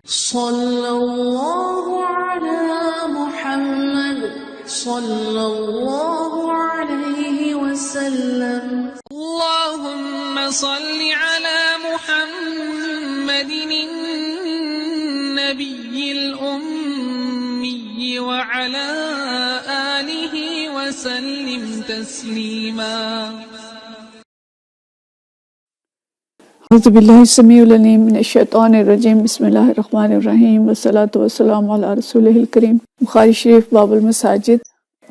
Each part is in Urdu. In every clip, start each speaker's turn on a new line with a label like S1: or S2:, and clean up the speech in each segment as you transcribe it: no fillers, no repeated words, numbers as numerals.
S1: صلی اللہ علی محمد صلی اللہ علیہ وسلم. اللہم صل علی محمد النبی الأمی وعلی آلہ وسلم تسلیما.
S2: اعوذ باللہ السمیع العلیم من الشیطان الرجیم. بسم اللہ الرحمن الرحیم والصلاة والسلام علی رسولہ الکریم. بخاری شریف باب المساجد.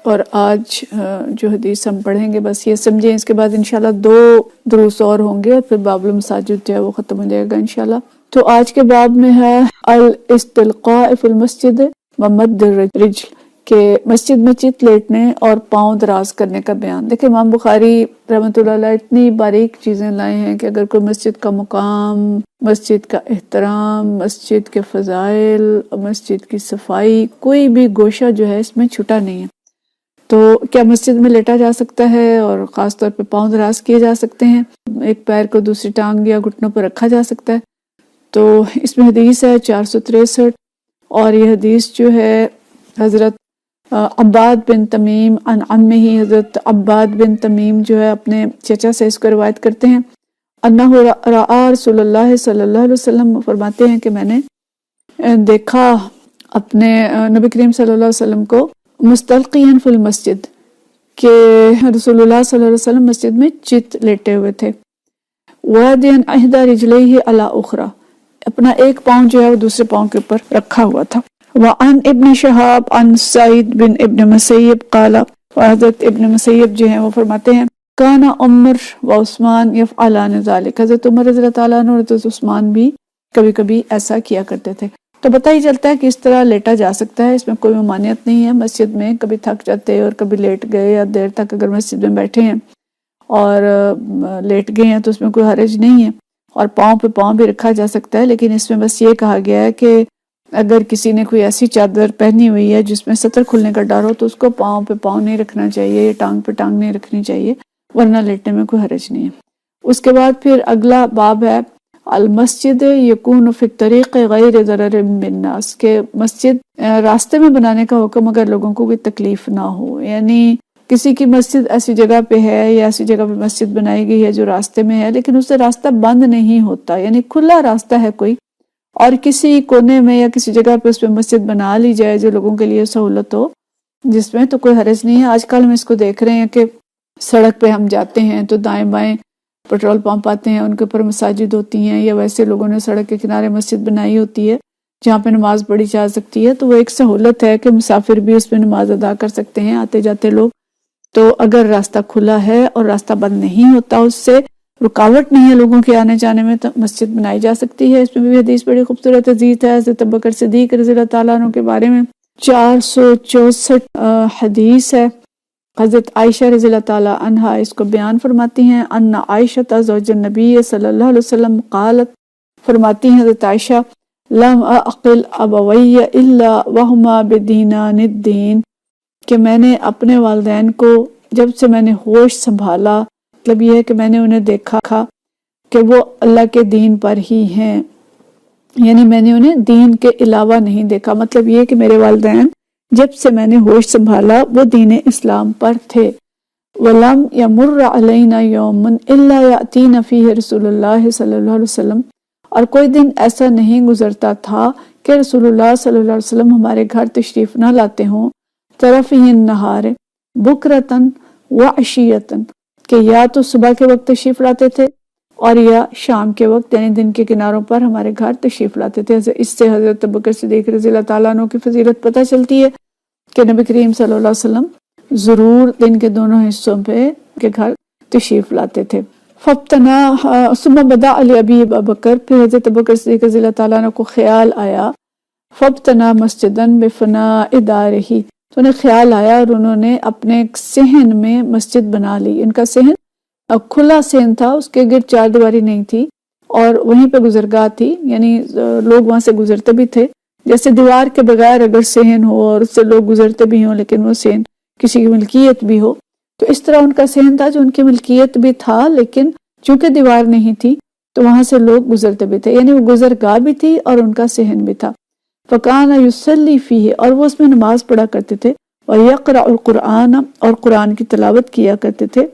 S2: اور آج جو حدیث ہم پڑھیں گے بس یہ سمجھیں، اس کے بعد انشاءاللہ 2 دروس اور ہوں گے اور پھر باب المساجد جو ہے وہ ختم ہو جائے گا انشاءاللہ. تو آج کے باب میں ہے الاستلقاء فی المسجد ومد الرجل، کہ مسجد میں چت لیٹنے اور پاؤں دراز کرنے کا بیان. دیکھیں امام بخاری رحمۃ اللہ علیہ اتنی باریک چیزیں لائے ہیں کہ اگر کوئی مسجد کا مقام، مسجد کا احترام، مسجد کے فضائل، مسجد کی صفائی، کوئی بھی گوشہ جو ہے اس میں چھٹا نہیں ہے. تو کیا مسجد میں لیٹا جا سکتا ہے اور خاص طور پہ پاؤں دراز کیے جا سکتے ہیں، ایک پیر کو دوسری ٹانگ یا گھٹنوں پر رکھا جا سکتا ہے. تو اس میں حدیث ہے 463، اور یہ حدیث جو ہے حضرت عباد بن تمیم عن عمہ، حضرت عباد بن تمیم جو ہے اپنے چچا سے اس کو روایت کرتے ہیں. انہ رأى رسول اللہ صلی اللہ علیہ وسلم، فرماتے ہیں کہ میں نے دیکھا اپنے نبی کریم صلی اللہ علیہ وسلم کو مستلقیاً فی المسجد، کہ رسول اللہ صلی اللہ علیہ وسلم مسجد میں چت لیٹے ہوئے تھے. وادیاً احدى رجلیہ علی اخری، اپنا ایک پاؤں جو ہے وہ دوسرے پاؤں کے اوپر رکھا ہوا تھا. وعن ابن شہاب عن سعید بن ابن مسیب قال، حضرت ابن مسیب جو ہیں وہ فرماتے ہیں کان عمر و عثمان یفعلان ذلک، حضرت عمر رضی اللہ تعالیٰ عنہ اور حضرت عثمان بھی کبھی کبھی ایسا کیا کرتے تھے. تو پتہ ہی چلتا ہے کہ اس طرح لیٹا جا سکتا ہے، اس میں کوئی ممانعت نہیں ہے. مسجد میں کبھی تھک جاتے اور کبھی لیٹ گئے یا دیر تک اگر مسجد میں بیٹھے ہیں اور لیٹ گئے ہیں تو اس میں کوئی حرج نہیں ہے، اور پاؤں پہ پاؤں بھی رکھا جا سکتا ہے. لیکن اس میں بس یہ کہا گیا ہے کہ اگر کسی نے کوئی ایسی چادر پہنی ہوئی ہے جس میں سطر کھلنے کا ڈر ہو تو اس کو پاؤں پہ پاؤں نہیں رکھنا چاہیے یا ٹانگ پہ ٹانگ نہیں رکھنی چاہیے، ورنہ لیٹنے میں کوئی حرج نہیں ہے. اس کے بعد پھر اگلا باب ہے المسجد یکون فی الطریق غیر ضرر بالناس، کہ مسجد راستے میں بنانے کا حکم اگر لوگوں کو کوئی تکلیف نہ ہو. یعنی کسی کی مسجد ایسی جگہ پہ ہے یا ایسی جگہ پہ مسجد بنائی گئی ہے جو راستے میں ہے لیکن اس سے راستہ بند نہیں ہوتا، یعنی کھلا راستہ ہے کوئی، اور کسی کونے میں یا کسی جگہ پہ اس پہ مسجد بنا لی جائے جو لوگوں کے لیے سہولت ہو، جس میں تو کوئی حرج نہیں ہے. آج کل ہم اس کو دیکھ رہے ہیں کہ سڑک پہ ہم جاتے ہیں تو دائیں بائیں پیٹرول پمپ آتے ہیں، ان کے اوپر مساجد ہوتی ہیں، یا ویسے لوگوں نے سڑک کے کنارے مسجد بنائی ہوتی ہے جہاں پہ نماز پڑھی جا سکتی ہے. تو وہ ایک سہولت ہے کہ مسافر بھی اس پہ نماز ادا کر سکتے ہیں، آتے جاتے لوگ. تو اگر راستہ کھلا ہے اور راستہ بند نہیں ہوتا، اس سے رکاوٹ نہیں ہے لوگوں کے آنے جانے میں، تو مسجد بنائی جا سکتی ہے. اس میں بھی حدیث بڑی خوبصورت حدیث ہے حضرت ابوبکر صدیق رضی اللہ تعالیٰ عنہ کے بارے میں. 464 حدیث ہے. حضرت عائشہ رضی اللہ تعالیٰ عنہا اس کو بیان فرماتی ہیں ان عائشہ زوج النبی صلی اللہ علیہ وسلم قالت، فرماتی ہیں حضرت عائشہ لم اعقل ابوی الا وہما بدینان الدین، کہ میں نے اپنے والدین کو جب سے میں نے ہوش سنبھالا، مطلب یہ ہے کہ میں نے انہیں دیکھا کہ وہ اللہ کے دین پر ہی ہیں، یعنی میں نے انہیں دین کے علاوہ نہیں دیکھا. مطلب یہ کہ میرے والدین جب سے میں نے ہوش سنبھالا وہ دین اسلام پر تھے. وَلَمْ يَمُرَّ عَلَيْنَا يَوْمٌ إِلَّا يَأْتِينَ فِيهِ رسول اللہ صلی اللہ علیہ وسلم، اور کوئی دن ایسا نہیں گزرتا تھا کہ رسول اللہ صلی اللہ علیہ وسلم ہمارے گھر تشریف نہ لاتے ہوں. طرفی النہار بکرتن وعشیتن، کہ یا تو صبح کے وقت تشریف لاتے تھے اور یا شام کے وقت، یعنی دن کے کناروں پر ہمارے گھر تشریف لاتے تھے. اس سے حضرت ابوبکر صدیق رضی اللہ تعالیٰ عنہ کی فضیلت پتہ چلتی ہے کہ نبی کریم صلی اللہ علیہ وسلم ضرور دن کے دونوں حصوں پہ کے گھر تشریف لاتے تھے. فابتنا ثم بدا علی ابی ابوبکر، پھر حضرت ابوبکر صدیق رضی اللہ تعالیٰ عنہ کو خیال آیا فابتنا مسجدن بفناء دارہ، تو انہیں خیال آیا اور انہوں نے اپنے صحن میں مسجد بنا لی. ان کا صحن کھلا صحن تھا، اس کے گرد چار دیواری نہیں تھی اور وہیں پہ گزرگاہ تھی، یعنی لوگ وہاں سے گزرتے بھی تھے. جیسے دیوار کے بغیر اگر صحن ہو اور اس سے لوگ گزرتے بھی ہوں لیکن وہ صحن کسی کی ملکیت بھی ہو، تو اس طرح ان کا صحن تھا جو ان کی ملکیت بھی تھا لیکن چونکہ دیوار نہیں تھی تو وہاں سے لوگ گزرتے بھی تھے، یعنی وہ گزرگاہ بھی تھی اور ان کا صحن بھی تھا۔ فَكَانَ يُصَلِّي فِيهِ، اور وہ اس میں نماز پڑھا کرتے تھے، وَيَقْرَأُ الْقُرْآنَ، اور قرآن کی تلاوت کیا کرتے تھے۔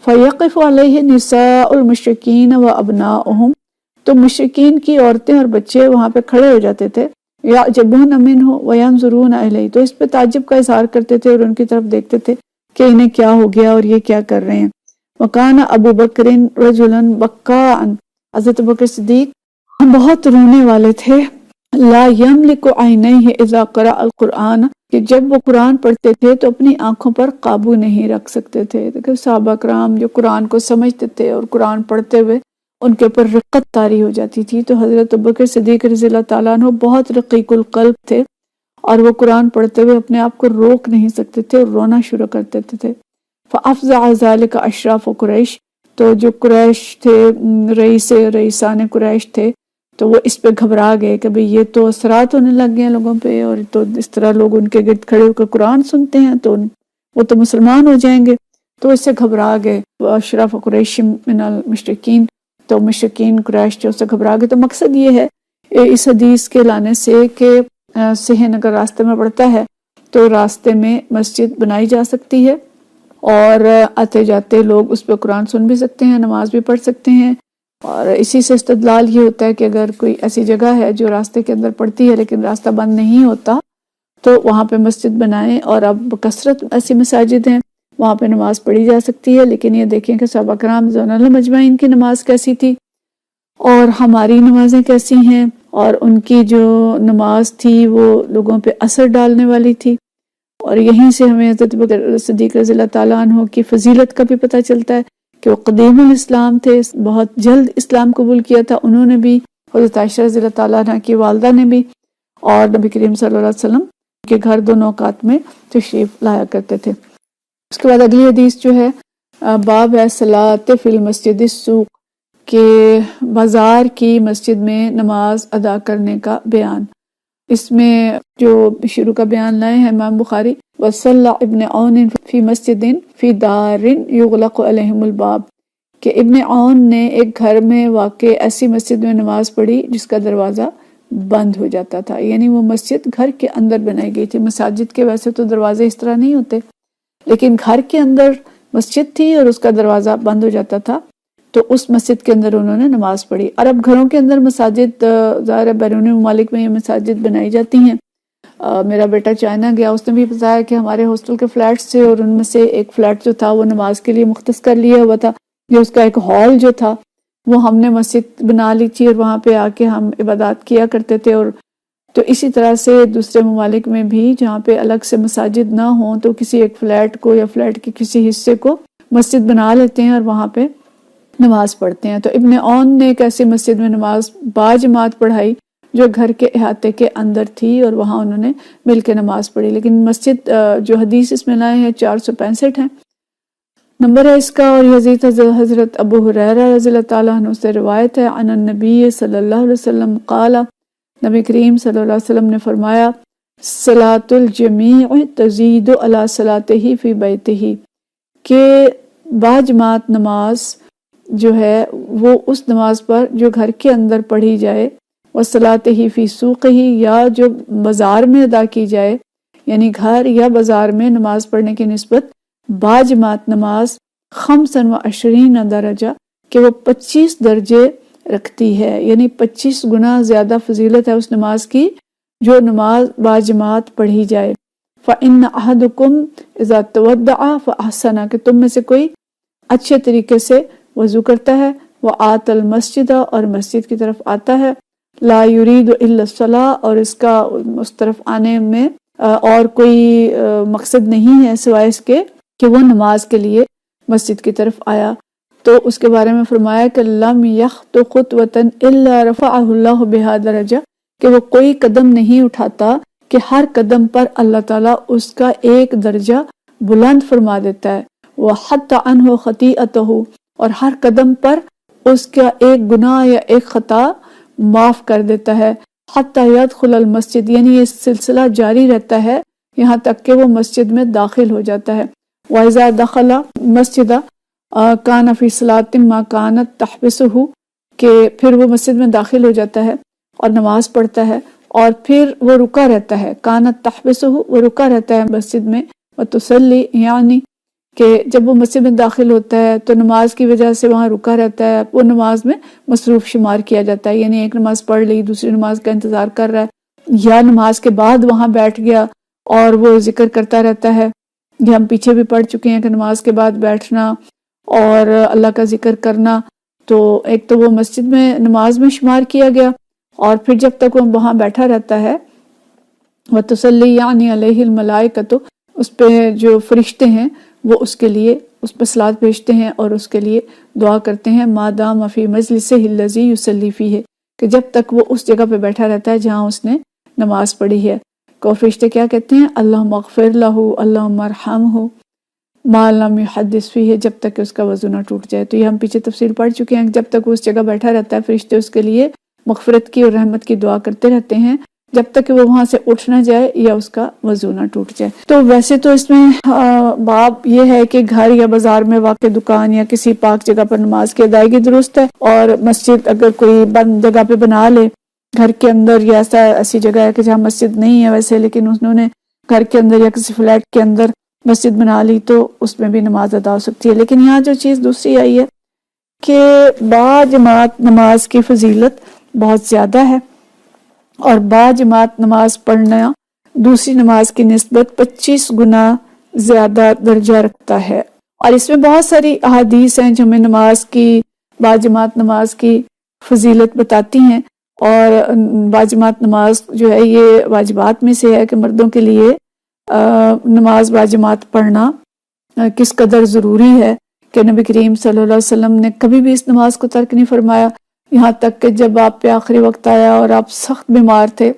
S2: فَيَقِفُ عَلَيْهِ نِسَاءُ الْمُشْرِكِينَ وَأَبْنَاؤُهُمْ، تو مشرکین کی عورتیں اور بچے وہاں پہ کھڑے ہو جاتے تھے، يَعْجَبُونَ مِنْهُ وَيَنْظُرُونَ إِلَيْهِ، تو اس پہ تعجب کا اظہار کرتے تھے اور ان کی طرف دیکھتے تھے کہ انہیں کیا ہو گیا اور یہ کیا کر رہے ہیں۔ وَكَانَ أَبُو بَكْرٍ رَجُلًا بَكَّاءً، حضرت بکر صدیق بہت رونے والے تھے، لا یملک عینیہ اذا قرأ القرآن، کہ جب وہ قرآن پڑھتے تھے تو اپنی آنکھوں پر قابو نہیں رکھ سکتے تھے۔ دیکھیں صحابہ کرام جو قرآن کو سمجھتے تھے اور قرآن پڑھتے ہوئے ان کے اوپر رقت طاری ہو جاتی تھی، تو حضرت بکر صدیق رضی اللہ تعالیٰ عنہ بہت رقیق القلب تھے اور وہ قرآن پڑھتے ہوئے اپنے آپ کو روک نہیں سکتے تھے اور رونا شروع کر دیتے تھے۔ فَأَفْزَعَ ذَلِكَ أَشْرَافُ قُرَيْش، تو جو قریش تھے، رئیسان قریش تھے، تو وہ اس پہ گھبرا گئے کہ بھئی یہ تو اثرات ہونے لگ گئے ہیں لوگوں پہ، اور تو اس طرح لوگ ان کے گرد کھڑے ہو کر قرآن سنتے ہیں تو وہ تو مسلمان ہو جائیں گے، تو اس سے گھبرا گئے۔ اشراف قریش من المشرکین، تو مشرکین قریش جو سے گھبرا گئے۔ تو مقصد یہ ہے اس حدیث کے لانے سے کہ صحن اگر راستے میں پڑتا ہے تو راستے میں مسجد بنائی جا سکتی ہے، اور آتے جاتے لوگ اس پہ قرآن سن بھی سکتے ہیں، نماز بھی پڑھ سکتے ہیں۔ اور اسی سے استدلال یہ ہوتا ہے کہ اگر کوئی ایسی جگہ ہے جو راستے کے اندر پڑتی ہے لیکن راستہ بند نہیں ہوتا تو وہاں پہ مسجد بنائیں، اور اب کثرت ایسی مساجد ہیں وہاں پہ نماز پڑھی جا سکتی ہے۔ لیکن یہ دیکھیں کہ صحابہ کرام رضوان اللہ مجمعین کی نماز کیسی تھی اور ہماری نمازیں کیسی ہیں، اور ان کی جو نماز تھی وہ لوگوں پہ اثر ڈالنے والی تھی۔ اور یہیں سے ہمیں حضرت بکر صدیق رضی اللہ تعالیٰ عنہ کی فضیلت کا بھی پتہ چلتا ہے کہ وہ قدیم الاسلام تھے، بہت جلد اسلام قبول کیا تھا انہوں نے بھی، حضرت عائشہ رضی اللہ تعالیٰ عنہ کی والدہ نے بھی، اور نبی کریم صلی اللہ علیہ وسلم کے گھر دونوں اوقات میں تشریف لایا کرتے تھے۔ اس کے بعد اگلی حدیث جو ہے باب ہے صلاۃ فی المسجد السوق، کہ بازار کی مسجد میں نماز ادا کرنے کا بیان۔ اس میں جو شروع کا بیان لائے ہیں امام بخاری، وصلی ابن عون فی مسجد فی دار یغلق علیہم الباب، کہ ابن عون نے ایک گھر میں واقع ایسی مسجد میں نماز پڑھی جس کا دروازہ بند ہو جاتا تھا، یعنی وہ مسجد گھر کے اندر بنائی گئی تھی۔ مساجد کے ویسے تو دروازے اس طرح نہیں ہوتے، لیکن گھر کے اندر مسجد تھی اور اس کا دروازہ بند ہو جاتا تھا، تو اس مسجد کے اندر انہوں نے نماز پڑھی۔ اور اب گھروں کے اندر مساجد ظاہر بیرونی ممالک میں یہ مساجد بنائی جاتی ہیں۔ میرا بیٹا چائنا گیا، اس نے بھی بتایا کہ ہمارے ہاسٹل کے فلیٹس تھے اور ان میں سے ایک فلیٹ جو تھا وہ نماز کے لیے مختص کر لیا ہوا تھا، جو اس کا ایک ہال جو تھا وہ ہم نے مسجد بنا لی تھی اور وہاں پہ آ کے ہم عبادات کیا کرتے تھے۔ اور تو اسی طرح سے دوسرے ممالک میں بھی جہاں پہ الگ سے مساجد نہ ہوں تو کسی ایک فلیٹ کو یا فلیٹ کے کسی حصے کو مسجد بنا لیتے ہیں اور وہاں پہ نماز پڑھتے ہیں۔ تو ابن عون نے ایک ایسی مسجد میں نماز باجماعت پڑھائی جو گھر کے احاطے کے اندر تھی، اور وہاں انہوں نے مل کے نماز پڑھی۔ لیکن مسجد جو حدیث اس میں لائے ہیں 465 ہیں نمبر ہے اس کا، اور یہ حضرت ابو ہریرہ رضی اللہ تعالیٰ عنہ سے روایت ہے، عن النبی صلی اللہ علیہ وسلم قال، نبی کریم صلی اللہ علیہ وسلم نے فرمایا، صلاۃ الجمیع تزید علی صلاتہ فی بیتہ، کہ باجماعت نماز جو ہے وہ اس نماز پر جو گھر کے اندر پڑھی جائے، وصلاتہ فی سوقہ، یا جو بازار میں ادا کی جائے، یعنی گھر یا بازار میں نماز پڑھنے کی نسبت باجماعت نماز 25 درجہ، کہ وہ 25 درجے رکھتی ہے، یعنی 25 گنا زیادہ فضیلت ہے اس نماز کی جو نماز باجماعت پڑھی جائے۔ فَإِنَّ أَحَدُكُمْ إِذَا تَوَضَّعَ فَأَحْسَنَ، کہ تم میں سے کوئی اچھے طریقے سے وضو کرتا ہے، وَآتَى الْمَسْجِدَ، اور مسجد کی طرف آتا ہے، لا یرید الا الصلاۃ، اور اس کا اس طرف آنے میں اور کوئی مقصد نہیں ہے سوائے اس کے کہ وہ نماز کے لیے مسجد کی طرف آیا، تو اس کے بارے میں فرمایا کہ لم یخط خطوۃ الا رفعہ اللہ بہا درجہ، کہ وہ کوئی قدم نہیں اٹھاتا کہ ہر قدم پر اللہ تعالیٰ اس کا ایک درجہ بلند فرما دیتا ہے، وحط عنہ خطیئتہ، اور ہر قدم پر اس کا ایک گناہ یا ایک خطا معاف کر دیتا ہے، حتی یدخل المسجد، یعنی یہ سلسلہ جاری رہتا ہے یہاں تک کہ وہ مسجد میں داخل ہو جاتا ہے۔ وَإِذَا دَخَلَ مَسْجِدَ كَانَ فِي صَلَاةٍ مَا كَانَتْ تَحْبِسُهُ، کہ پھر وہ مسجد میں داخل ہو جاتا ہے اور نماز پڑھتا ہے، اور پھر وہ رکا رہتا ہے، کانت تحبسہ، وہ رکا رہتا ہے مسجد میں، وتصلی یعنی کہ جب وہ مسجد میں داخل ہوتا ہے تو نماز کی وجہ سے وہاں رکا رہتا ہے، وہ نماز میں مصروف شمار کیا جاتا ہے، یعنی ایک نماز پڑھ لی، دوسری نماز کا انتظار کر رہا ہے، یا نماز کے بعد وہاں بیٹھ گیا اور وہ ذکر کرتا رہتا ہے۔ یہ ہم پیچھے بھی پڑھ چکے ہیں کہ نماز کے بعد بیٹھنا اور اللہ کا ذکر کرنا، تو ایک تو وہ مسجد میں نماز میں شمار کیا گیا، اور پھر جب تک وہ وہاں بیٹھا رہتا ہے، وتصلی یعنی علیہ الملائکۃ، اس پہ جو فرشتے ہیں وہ اس کے لیے اس پہ صلات بھیجتے ہیں اور اس کے لیے دعا کرتے ہیں، ما دام فی مجلسہ الذی یصلی فیہ، کہ جب تک وہ اس جگہ پہ بیٹھا رہتا ہے جہاں اس نے نماز پڑھی ہے۔ کو فرشتے کیا کہتے ہیں؟ اللہم اغفر لہ، اللہم ارحمہ، ما لم یحدث فیہ، جب تک کہ اس کا وضو نہ ٹوٹ جائے۔ تو یہ ہم پیچھے تفصیل پڑھ چکے ہیں، جب تک وہ اس جگہ بیٹھا رہتا ہے فرشتے اس کے لیے مغفرت کی اور رحمت کی دعا کرتے رہتے ہیں، جب تک کہ وہ وہاں سے اٹھ نہ جائے یا اس کا وضو نہ ٹوٹ جائے۔ تو ویسے تو اس میں باب یہ ہے کہ گھر یا بازار میں واقع دکان یا کسی پاک جگہ پر نماز کی ادائیگی درست ہے، اور مسجد اگر کوئی بند جگہ پہ بنا لے گھر کے اندر، یا ایسی جگہ ہے کہ جہاں مسجد نہیں ہے ویسے، لیکن انہوں نے گھر کے اندر یا کسی فلیٹ کے اندر مسجد بنا لی، تو اس میں بھی نماز ادا ہو سکتی ہے۔ لیکن یہاں جو چیز دوسری آئی ہے کہ با جماعت نماز کی فضیلت بہت زیادہ ہے، اور با جماعت نماز پڑھنا دوسری نماز کی نسبت 25 گنا زیادہ درجہ رکھتا ہے، اور اس میں بہت ساری احادیث ہیں جو ہمیں نماز کی، با جماعت نماز کی فضیلت بتاتی ہیں۔ اور با جماعت نماز جو ہے یہ واجبات میں سے ہے کہ مردوں کے لیے نماز با جماعت پڑھنا کس قدر ضروری ہے، کہ نبی کریم صلی اللہ علیہ وسلم نے کبھی بھی اس نماز کو ترک نہیں فرمایا، یہاں تک کہ جب آپ پہ آخری وقت آیا اور آپ سخت بیمار تھے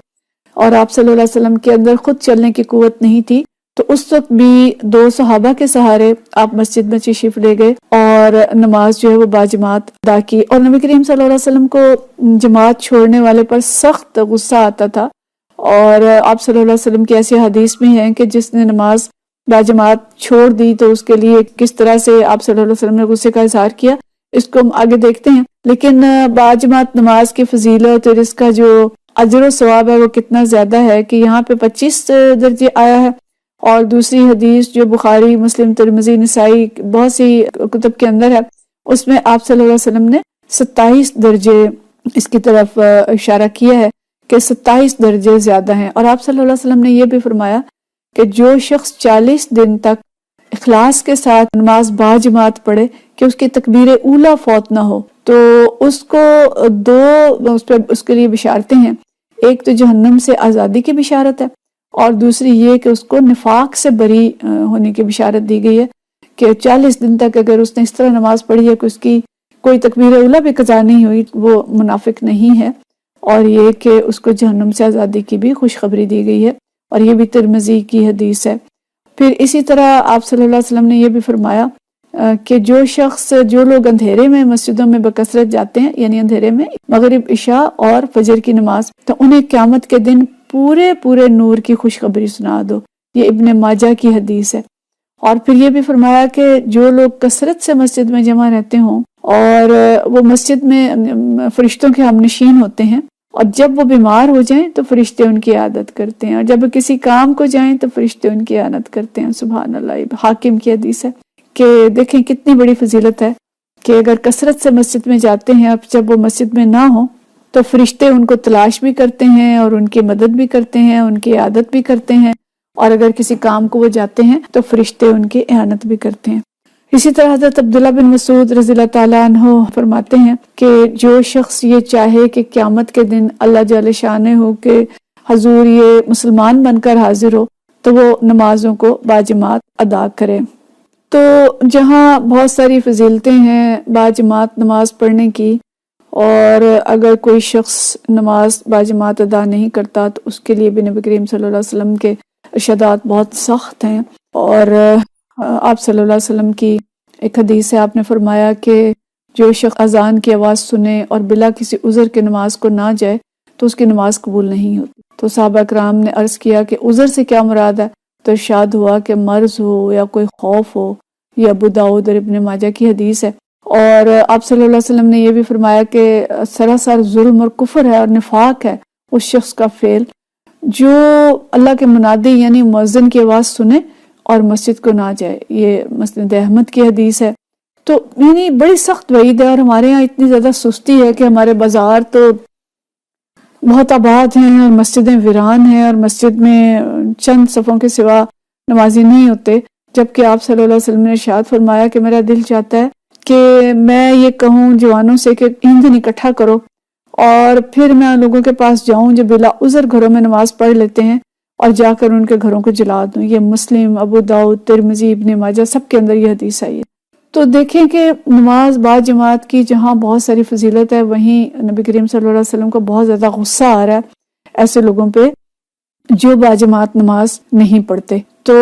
S2: اور آپ صلی اللہ علیہ وسلم کے اندر خود چلنے کی قوت نہیں تھی، تو اس وقت بھی 2 صحابہ کے سہارے آپ مسجد میں تشریف لے گئے اور نماز جو ہے وہ باجماعت ادا کی۔ اور نبی کریم صلی اللہ علیہ وسلم کو جماعت چھوڑنے والے پر سخت غصہ آتا تھا، اور آپ صلی اللہ علیہ وسلم کی ایسی حدیث بھی ہیں کہ جس نے نماز باجماعت چھوڑ دی تو اس کے لیے کس طرح سے آپ صلی اللہ علیہ وسلم نے غصے کا اظہار کیا، اس کو ہم آگے دیکھتے ہیں۔ لیکن باجماعت نماز کی فضیلت اور اس کا جو اجر و ثواب ہے وہ کتنا زیادہ ہے کہ یہاں پہ 25 درجے آیا ہے، اور دوسری حدیث جو بخاری، مسلم، ترمذی، نسائی بہت سی کتب کے اندر ہے، اس میں آپ صلی اللہ علیہ وسلم نے 27 درجے اس کی طرف اشارہ کیا ہے کہ 27 درجے زیادہ ہیں۔ اور آپ صلی اللہ علیہ وسلم نے یہ بھی فرمایا کہ جو شخص 40 دن تک اخلاص کے ساتھ نماز با جماعت پڑھے کہ اس کی تکبیر اولیٰ فوت نہ ہو، تو اس کو 2 اس کے لیے بشارتیں ہیں، ایک تو جہنم سے آزادی کی بشارت ہے، اور دوسری یہ کہ اس کو نفاق سے بری ہونے کی بشارت دی گئی ہے کہ 40 دن تک اگر اس نے اس طرح نماز پڑھی ہے کہ اس کی کوئی تکبیر اولیٰ بھی قضا نہیں ہوئی، وہ منافق نہیں ہے، اور یہ کہ اس کو جہنم سے آزادی کی بھی خوشخبری دی گئی ہے، اور یہ بھی ترمذی کی حدیث ہے۔ پھر اسی طرح آپ صلی اللہ علیہ وسلم نے یہ بھی فرمایا کہ جو لوگ اندھیرے میں مسجدوں میں بکثرت جاتے ہیں، یعنی اندھیرے میں مغرب، عشاء اور فجر کی نماز، تو انہیں قیامت کے دن پورے نور کی خوشخبری سنا دو، یہ ابن ماجہ کی حدیث ہے۔ اور پھر یہ بھی فرمایا کہ جو لوگ کثرت سے مسجد میں جمع رہتے ہوں اور وہ مسجد میں فرشتوں کے ہم نشین ہوتے ہیں، اور جب وہ بیمار ہو جائیں تو فرشتے ان کی عیادت کرتے ہیں، اور جب کسی کام کو جائیں تو فرشتے ان کی اعانت کرتے ہیں۔ سبحان اللہ، حاکم کی حدیث ہے کہ دیکھیں کتنی بڑی فضیلت ہے کہ اگر کثرت سے مسجد میں جاتے ہیں، اب جب وہ مسجد میں نہ ہو تو فرشتے ان کو تلاش بھی کرتے ہیں اور ان کی مدد بھی کرتے ہیں، ان کی عیادت بھی کرتے ہیں، اور اگر کسی کام کو وہ جاتے ہیں تو فرشتے ان کی اعانت بھی کرتے ہیں۔ اسی طرح حضرت عبداللہ بن مسعود رضی اللہ تعالیٰ عنہ فرماتے ہیں کہ جو شخص یہ چاہے کہ قیامت کے دن اللہ جل شانہ ہو کہ حضور یہ مسلمان بن کر حاضر ہو، تو وہ نمازوں کو باجماعت ادا کرے۔ تو جہاں بہت ساری فضیلتیں ہیں باجماعت نماز پڑھنے کی، اور اگر کوئی شخص نماز باجماعت ادا نہیں کرتا تو اس کے لیے بھی نبی کریم صلی اللہ علیہ وسلم کے ارشادات بہت سخت ہیں۔ اور آپ صلی اللہ علیہ وسلم کی ایک حدیث ہے، آپ نے فرمایا کہ جو شخص اذان کی آواز سنے اور بلا کسی عذر کے نماز کو نہ جائے تو اس کی نماز قبول نہیں ہوتی۔ تو صحابہ کرام نے عرض کیا کہ عذر سے کیا مراد ہے؟ تو ارشاد ہوا کہ مرض ہو یا کوئی خوف ہو، یہ ابو داؤد اور ابن ماجہ کی حدیث ہے۔ اور آپ صلی اللہ علیہ وسلم نے یہ بھی فرمایا کہ سراسر ظلم اور کفر ہے اور نفاق ہے اس شخص کا فعل جو اللہ کے منادی یعنی مؤذن کی آواز سنے اور مسجد کو نہ جائے. یہ مسند احمد کی حدیث ہے. تو یعنی بڑی سخت وعید ہے. اور ہمارے ہاں اتنی زیادہ سستی ہے کہ ہمارے بازار تو بہت آباد ہیں اور مسجدیں ویران ہیں اور مسجد میں چند صفوں کے سوا نمازی نہیں ہوتے، جبکہ آپ صلی اللہ علیہ وسلم نے ارشاد فرمایا کہ میرا دل چاہتا ہے کہ میں یہ کہوں جوانوں سے کہ ایندھن اکٹھا کرو اور پھر میں لوگوں کے پاس جاؤں جو بلا عذر گھروں میں نماز پڑھ لیتے ہیں اور جا کر ان کے گھروں کو جلا دوں. یہ مسلم، ابو داؤد، ترمذی، ابن ماجہ سب کے اندر یہ حدیث آئی ہے. تو دیکھیں کہ نماز با جماعت کی جہاں بہت ساری فضیلت ہے، وہیں نبی کریم صلی اللہ علیہ وسلم کو بہت زیادہ غصہ آ رہا ہے ایسے لوگوں پہ جو با جماعت نماز نہیں پڑھتے. تو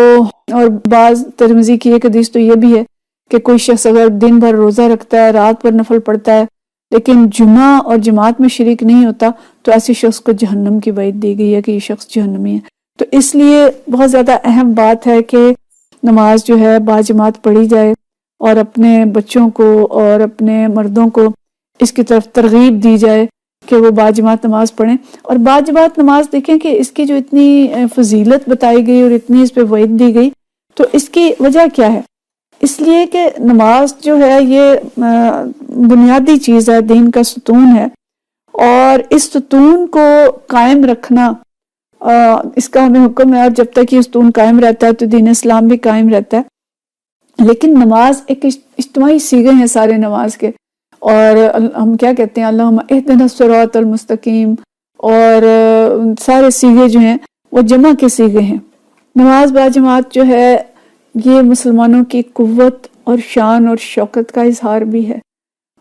S2: اور بعض ترمذی کی ایک حدیث تو یہ بھی ہے کہ کوئی شخص اگر دن بھر روزہ رکھتا ہے، رات پر نفل پڑھتا ہے لیکن جمعہ اور جماعت میں شریک نہیں ہوتا تو ایسے شخص کو جہنم کی وعید دی گئی ہے کہ یہ شخص جہنمی ہے. تو اس لیے بہت زیادہ اہم بات ہے کہ نماز جو ہے با جماعت پڑھی جائے اور اپنے بچوں کو اور اپنے مردوں کو اس کی طرف ترغیب دی جائے کہ وہ با جماعت نماز پڑھیں. اور با جماعت نماز دیکھیں کہ اس کی جو اتنی فضیلت بتائی گئی اور اتنی اس پہ وعید دی گئی تو اس کی وجہ کیا ہے؟ اس لیے کہ نماز جو ہے یہ بنیادی چیز ہے، دین کا ستون ہے، اور اس ستون کو قائم رکھنا اس کا ہمیں حکم ہے. اور جب تک یہ ستون قائم رہتا ہے تو دین اسلام بھی قائم رہتا ہے. لیکن نماز ایک اجتماعی صیغے ہیں سارے نماز کے، اور ہم کیا کہتے ہیں اللہم اہدنا الصراط المستقیم، اور سارے صیغے جو ہیں وہ جمع کے صیغے ہیں. نماز با جماعت جو ہے یہ مسلمانوں کی قوت اور شان اور شوکت کا اظہار بھی ہے،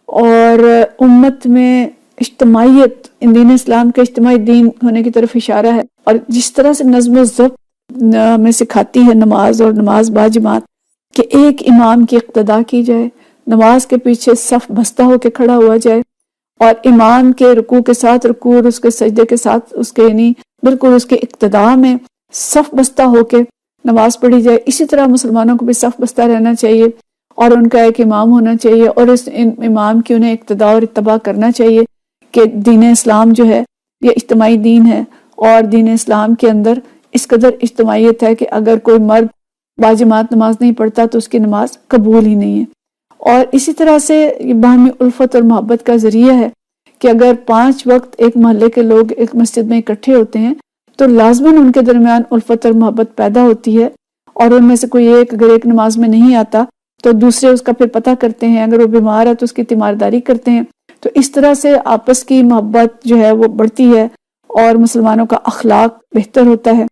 S2: اور امت میں اجتماعیت، دین اسلام کے اجتماعی دین ہونے کی طرف اشارہ ہے. اور جس طرح سے نظم و ضبط میں سکھاتی ہے نماز اور نماز با جماعت کہ ایک امام کی اقتداء کی جائے، نماز کے پیچھے صف بستہ ہو کے کھڑا ہوا جائے اور امام کے رکوع کے ساتھ رکوع اور اس کے سجدے کے ساتھ اس کے یعنی بالکل اس کے اقتداء میں صف بستہ ہو کے نماز پڑھی جائے. اسی طرح مسلمانوں کو بھی صف بستہ رہنا چاہیے اور ان کا ایک امام ہونا چاہیے اور اس امام کی انہیں اقتداء اور اتباع کرنا چاہیے کہ دین اسلام جو ہے یہ اجتماعی دین ہے، اور دین اسلام کے اندر اس قدر اجتماعیت ہے کہ اگر کوئی مرد با جماعت نماز نہیں پڑھتا تو اس کی نماز قبول ہی نہیں ہے. اور اسی طرح سے یہ باہمی الفت اور محبت کا ذریعہ ہے کہ اگر 5 وقت ایک محلے کے لوگ ایک مسجد میں اکٹھے ہوتے ہیں تو لازماً ان کے درمیان الفت اور محبت پیدا ہوتی ہے، اور ان میں سے کوئی ایک اگر ایک نماز میں نہیں آتا تو دوسرے اس کا پھر پتہ کرتے ہیں، اگر وہ بیمار ہے تو اس کی تیمارداری کرتے ہیں. تو اس طرح سے آپس کی محبت جو ہے وہ بڑھتی ہے اور مسلمانوں کا اخلاق بہتر ہوتا ہے.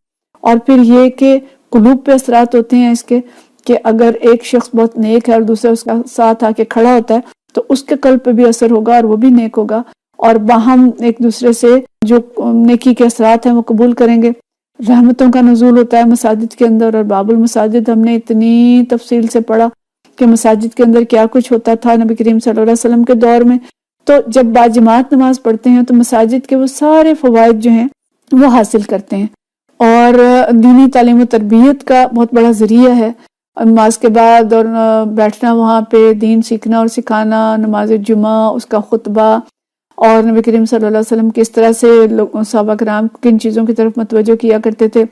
S2: اور پھر یہ کہ قلوب پہ اثرات ہوتے ہیں اس کے کہ اگر ایک شخص بہت نیک ہے اور دوسرا اس کا ساتھ آ کے کھڑا ہوتا ہے تو اس کے قلب پہ بھی اثر ہوگا اور وہ بھی نیک ہوگا، اور باہم ایک دوسرے سے جو نیکی کے اثرات ہیں وہ قبول کریں گے. رحمتوں کا نزول ہوتا ہے مساجد کے اندر، اور باب المساجد ہم نے اتنی تفصیل سے پڑھا کہ مساجد کے اندر کیا کچھ ہوتا تھا نبی کریم صلی اللہ علیہ وسلم کے دور میں. تو جب با جماعت نماز پڑھتے ہیں تو مساجد کے وہ سارے فوائد جو ہیں وہ حاصل کرتے ہیں، اور دینی تعلیم و تربیت کا بہت بڑا ذریعہ ہے. نماز کے بعد اور بیٹھنا وہاں پہ دین سیکھنا اور سکھانا، نماز جمعہ، اس کا خطبہ، اور نبی کریم صلی اللہ علیہ وسلم کس طرح سے صحابہ کرام کن چیزوں کی طرف متوجہ کیا کرتے تھے،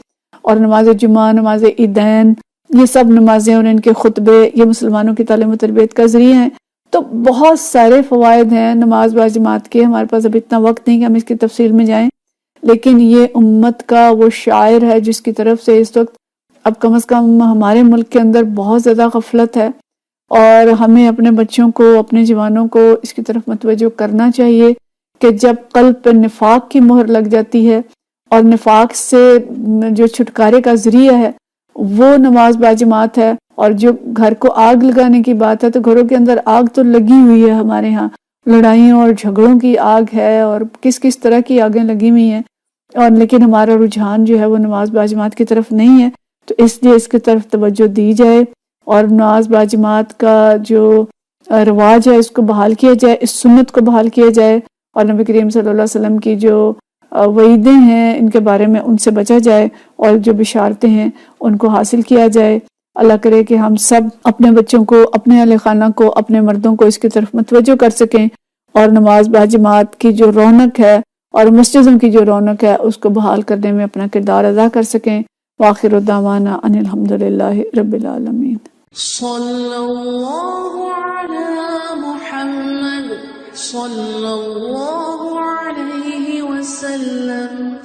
S2: اور نماز جمعہ، نماز عیدین، یہ سب نمازیں اور ان کے خطبے یہ مسلمانوں کی تعلیم و تربیت کا ذریعہ ہیں. تو بہت سارے فوائد ہیں نماز با جماعت کے. ہمارے پاس اب اتنا وقت نہیں کہ ہم اس کی تفصیل میں جائیں، لیکن یہ امت کا وہ شاعر ہے جس کی طرف سے اس وقت اب کم از کم ہمارے ملک کے اندر بہت زیادہ غفلت ہے، اور ہمیں اپنے بچوں کو، اپنے جوانوں کو اس کی طرف متوجہ کرنا چاہیے کہ جب قلب پر نفاق کی مہر لگ جاتی ہے اور نفاق سے جو چھٹکارے کا ذریعہ ہے وہ نماز با جماعت ہے. اور جو گھر کو آگ لگانے کی بات ہے تو گھروں کے اندر آگ تو لگی ہوئی ہے، ہمارے ہاں لڑائیوں اور جھگڑوں کی آگ ہے اور کس کس طرح کی آگیں لگی ہوئی ہیں، اور لیکن ہمارا رجحان جو ہے وہ نماز با جماعت کی طرف نہیں ہے. تو اس لیے اس کی طرف توجہ دی جائے اور نماز با جماعت کا جو رواج ہے اس کو بحال کیا جائے، اس سنت کو بحال کیا جائے، اور نبی کریم صلی اللہ علیہ وسلم کی جو وعیدیں ہیں ان کے بارے میں ان سے بچا جائے، اور جو بشارتیں ہیں ان کو حاصل کیا جائے. اللہ کرے کہ ہم سب اپنے بچوں کو، اپنے اہل خانہ کو، اپنے مردوں کو اس کی طرف متوجہ کر سکیں، اور نماز باجماعت کی جو رونق ہے اور مسجدوں کی جو رونق ہے اس کو بحال کرنے میں اپنا کردار ادا کر سکیں۔ وآخر دعوانا ان الحمدللہ رب العالمین۔
S1: صلی اللہ علی محمد صلی اللہ علیہ وسلم۔